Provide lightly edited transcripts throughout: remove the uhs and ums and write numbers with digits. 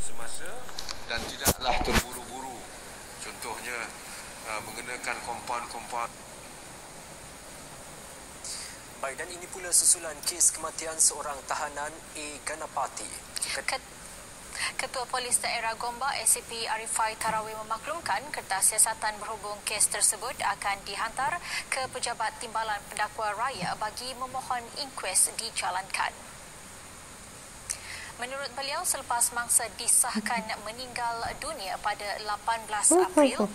semasa dan tidaklah terburu-buru. Contohnya mengenakan kompaun-kompaun. Baik, dan ini pula susulan kes kematian seorang tahanan A. Ganapati. Ketua Polis Daerah Gombak ACP Arifai Tarawi memaklumkan kertas siasatan berhubung kes tersebut akan dihantar ke Pejabat Timbalan Pendakwa Raya bagi memohon inkues dijalankan. Menurut beliau, selepas mangsa disahkan meninggal dunia pada 18 April,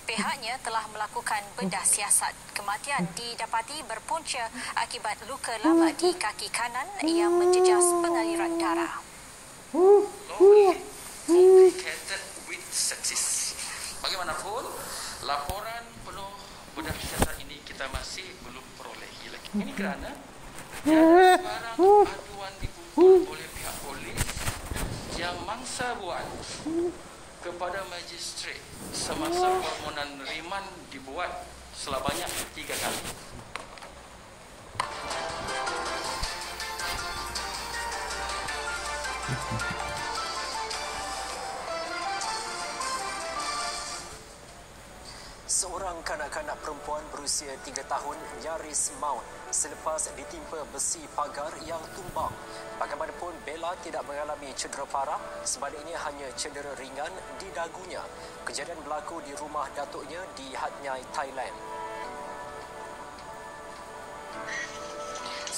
pihaknya telah melakukan bedah siasat. Kematian didapati berpunca akibat luka lama di kaki kanan yang menjejas pengaliran darah. Complicated with success. Bagaimanapun, laporan penuh bedah siasat ini kita masih belum perolehi lagi. Ini kerana barang aduan dipukul oleh pihak polis yang mangsa buat kepada magistrat semasa permohonan riman dibuat sebanyak 3 kali. Seorang kanak-kanak perempuan berusia 3 tahun nyaris maut selepas ditimpa besi pagar yang tumbang. Bagaimanapun, Bella tidak mengalami cedera parah, sebaliknya hanya cedera ringan di dagunya. Kejadian berlaku di rumah datuknya di Hat Yai, Thailand.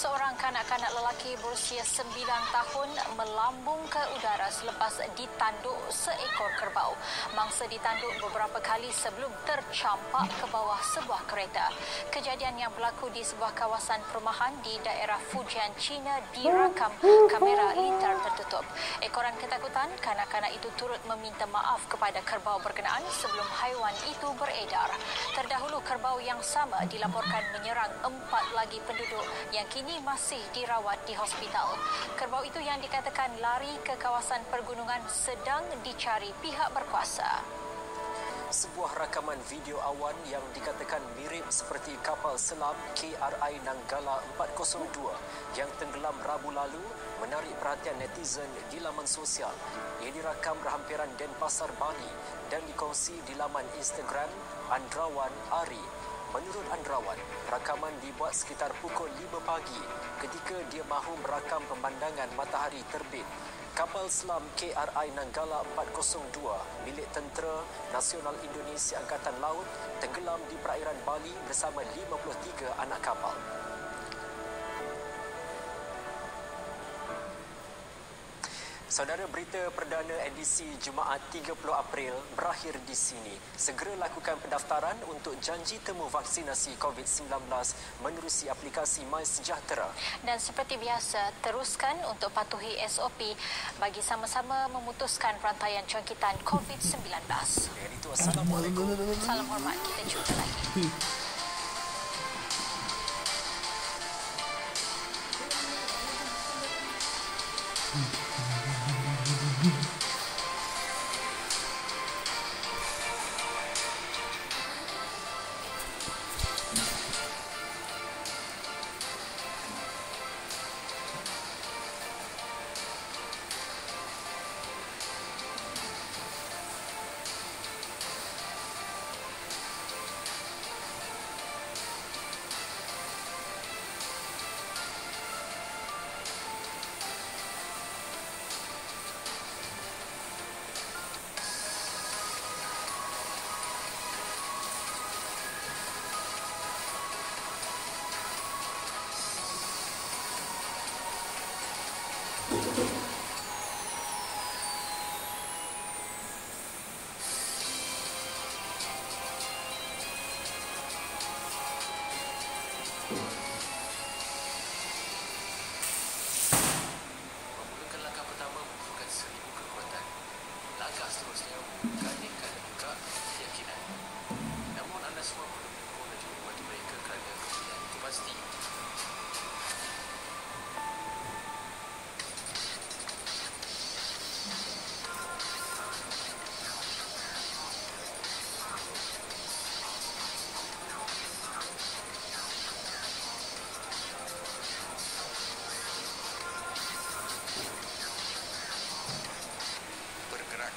Seorang kanak-kanak lelaki berusia 9 tahun melambung ke udara selepas ditanduk seekor kerbau. Mangsa ditanduk beberapa kali sebelum tercampak ke bawah sebuah kereta. Kejadian yang berlaku di sebuah kawasan perumahan di daerah Fujian, China direkam kamera lintar tertutup. Ekoran ketakutan, kanak-kanak itu turut meminta maaf kepada kerbau berkenaan sebelum haiwan itu beredar. Terdahulu, kerbau yang sama dilaporkan menyerang 4 lagi penduduk yang kini masih dirawat di hospital. Kerbau itu yang dikatakan lari ke kawasan pergunungan sedang dicari pihak berkuasa. Sebuah rakaman video awan yang dikatakan mirip seperti kapal selam KRI Nanggala 402 yang tenggelam Rabu lalu menarik perhatian netizen di laman sosial. Ia dirakam berhampiran Denpasar, Bali dan dikongsi di laman Instagram Andrawan Ari. Menurut Andrawan, rakaman dibuat sekitar pukul 5 pagi ketika dia mahu merakam pemandangan matahari terbit. Kapal selam KRI Nanggala 402 milik Tentera Nasional Indonesia Angkatan Laut tenggelam di perairan Bali bersama 53 anak kapal. Saudara, berita perdana edisi Jumaat 30 April berakhir di sini. Segera lakukan pendaftaran untuk janji temu vaksinasi COVID-19 menerusi aplikasi MySejahtera. Dan seperti biasa, teruskan untuk patuhi SOP bagi sama-sama memutuskan rantaian jangkitan COVID-19. Dan itu, Assalamualaikum. Salam hormat, kita jumpa lagi.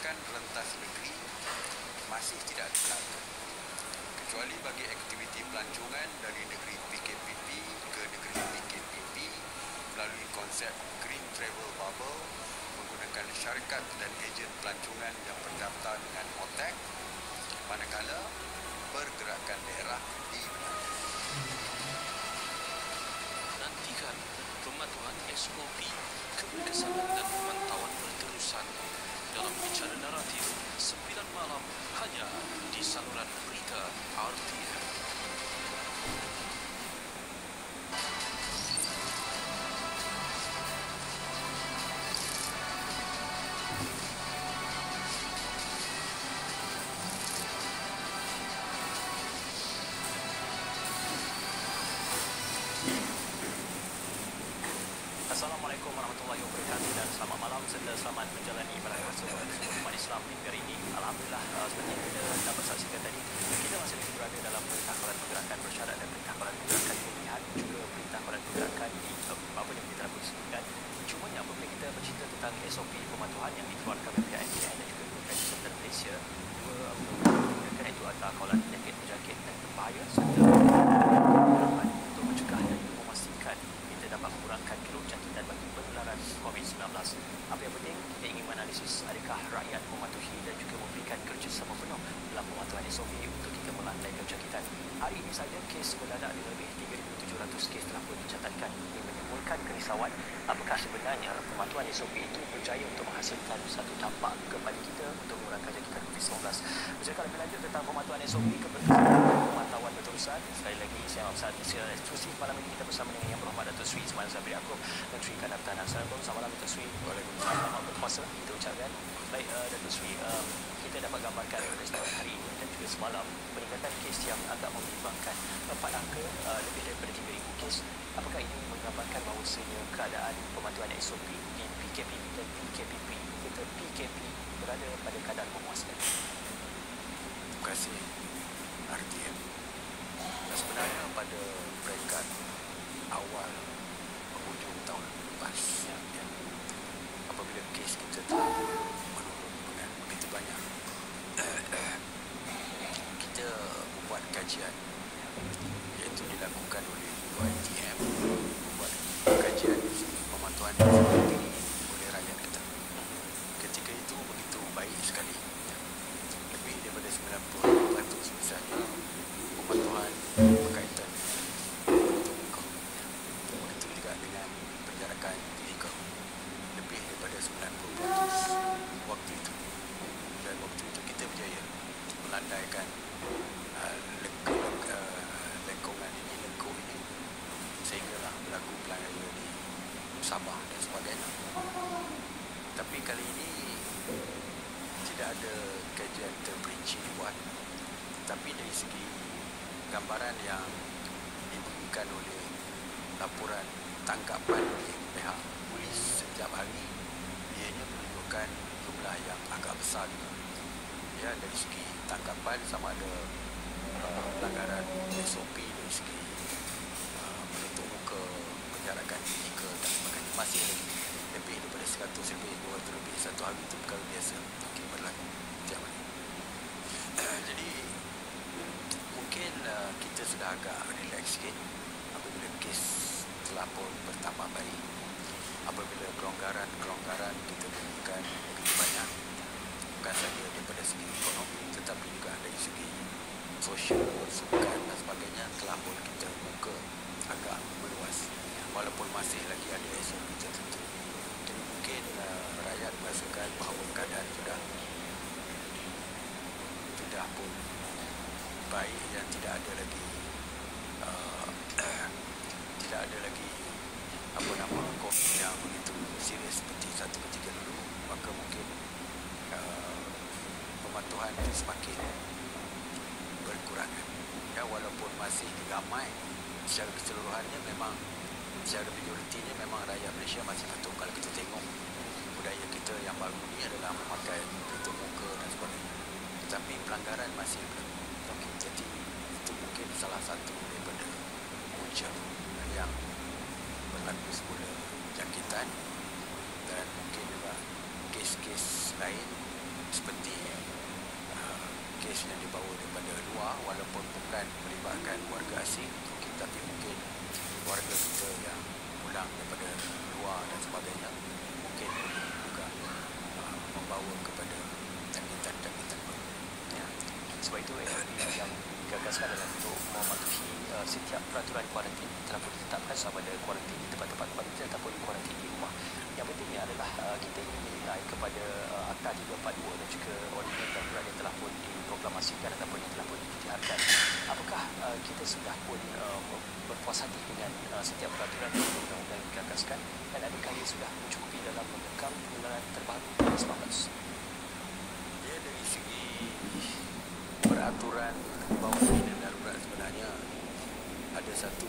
kebijakan rentas negeri masih tidak dilakukan, kecuali bagi aktiviti pelancongan dari negeri PKPP ke negeri PKPP melalui konsep Green Travel Bubble menggunakan syarikat dan ejen pelancongan yang berdaftar dengan OTAK, manakala pergerakan daerah dibenarkan. Nantikan pematuhan SOP, keberkesanan dan pemantauan berterusan dalam bicara naratif 9 malam hanya di saluran berita RTM. Assalamualaikum warahmatullahi wabarakatuh dan selamat malam serta selamat menjalani ibadah puasa umat Islam di negara ini. Alhamdulillah, seperti yang kita dapat saksikan tadi, kita masih lagi berada dalam perintah kawalan pergerakan bersyarat dan perintah kawalan pergerakan pemilihan, juga perintah kawalan pergerakan di apa yang kita telah sebutkan. Cumanya apabila kita bercerita tentang SOP pematuhan yang dikeluarkan oleh pihak NDN dan juga Kementerian Kesihatan Malaysia, dua pergerakan itu adalah kawalan penyakit-penyakit dan berbahaya serta untuk mencegah dan memastikan kita dapat mengurangkan kerut jangkitan bagi penularan COVID-19. Apa yang penting, kita ingin menganalisis adakah rakyat mematuhi dan juga memberikan kerjasama penuh dalam pematuhan SOP untuk kita melandaikan jangkitan. Hari ini saja kes mendadak ada lebih 3,700 kes telah pun dicatatkan yang menimbulkan kerisauan apakah sebenarnya pematuhan SOP itu berjaya untuk menghasilkan satu dampak kepada kita untuk mengurangkan jangkitan COVID-19. Bercakap lebih lanjut tentang pematuhan SOP, keberkesanan pemantauan berterusan. Sekali lagi, saya Ahmad secara eksklusif malam ini kita bersama dengan Yang Berhormat Datuk Seri Ismail Sabri Yaakob, Menteri Kanan Pertahanan. Assalamualaikum, selamat malam Datuk Seri. Waalaikumsalam, selamat berpuasa kita ucapkan. Baik, Datuk Seri, kita dapat gambarkan pada setiap hari ini dan juga semalam peningkatan kes yang agak membimbangkan, 4 angka lebih daripada 3,000 kes. Apakah ini menggambarkan bahawasanya keadaan pematuhan SOP di PKPP dan PKPP kita PKP berada pada kadar memuaskan? Terima kasih RTM. Sebenarnya pada peringkat awal penghujung tahun lepas, apabila kes kita telah menurun dengan begitu banyak, kita membuat kajian iaitu dilakukan oleh UiTM, membuat kajian pemantauan oleh rakyat kita. Ketika itu begitu baik sekali, lebih daripada 90% misalnya pemantauan berkaitan dengan muka. Begitu juga dengan penjarakan fizikal, lebih daripada 90% waktu itu. Dan waktu itu kita berjaya melandaikan lengkung ini sehinggalah berlaku pelanggaran di Sabah dan sebagainya. Tapi kali ini tidak ada kajian terperinci dibuat, tapi dari segi gambaran yang diberikan oleh laporan tangkapan di pihak polis setiap hari, ianya menunjukkan jumlah yang agak besar juga. Ya, dari segi tangkapan sama ada pelanggaran SOP dari segi menutup muka, penjarakan fizikal dan sebagainya masih lebih daripada 100 lebih 200 lebih satu hari itu perkara biasa berlaku setiap hari. Jadi mungkin kita sudah agak relax sikit apabila kes telah pun bertambah baik, apabila kelonggaran kita berikan begitu banyak, bukan saja daripada segi ekonomi tetapi juga dari segi sosial, sukan dan sebagainya telah pun kita buka agak meluas, walaupun masih lagi ada SOP tertentu. Jadi mungkin rakyat merasakan bahawa keadaan sudah pun baik dan tidak ada lagi COVID yang begitu serius seperti satu ketika dulu. Maka mungkin pematuhan itu semakin berkurangan. Ya, walaupun masih ramai secara keseluruhannya, memang secara majoritinya memang rakyat Malaysia masih patuh. Kalau kita tengok budaya kita yang baru ini adalah memakai tutup muka dan sebagainya, tetapi pelanggaran masih berlaku. Jadi itu mungkin salah satu daripada punca yang berlaku semula jangkitan, dan mungkin juga kes-kes lain turis yang dibawa daripada luar, walaupun bukan melibatkan warga asing, tapi mungkin warga kita yang pulang daripada luar dan sebagainya mungkin boleh juga membawa kepada jangkitan-jangkitan baru. Ya. Sebab itu yang digagaskan adalah untuk mematuhi setiap peraturan kuarantin telah pun ditetapkan sama ada kuarantin di tempat-tempat kuarantin ataupun kuarantin di rumah. Yang pentingnya adalah kita ingin menilai kepada Akta 342 dan juga ordinans darurat yang telah pun diproklamasikan ataupun yang telah pun diisytiharkan. Apakah kita sudah pun berpuas hati dengan setiap peraturan dan undang-undang yang digagaskan, dan adakah ia sudah mencukupi dalam mengekang penularan terbaru COVID-19? Ya, dari segi peraturan di bawah ordinans darurat sebenarnya ada satu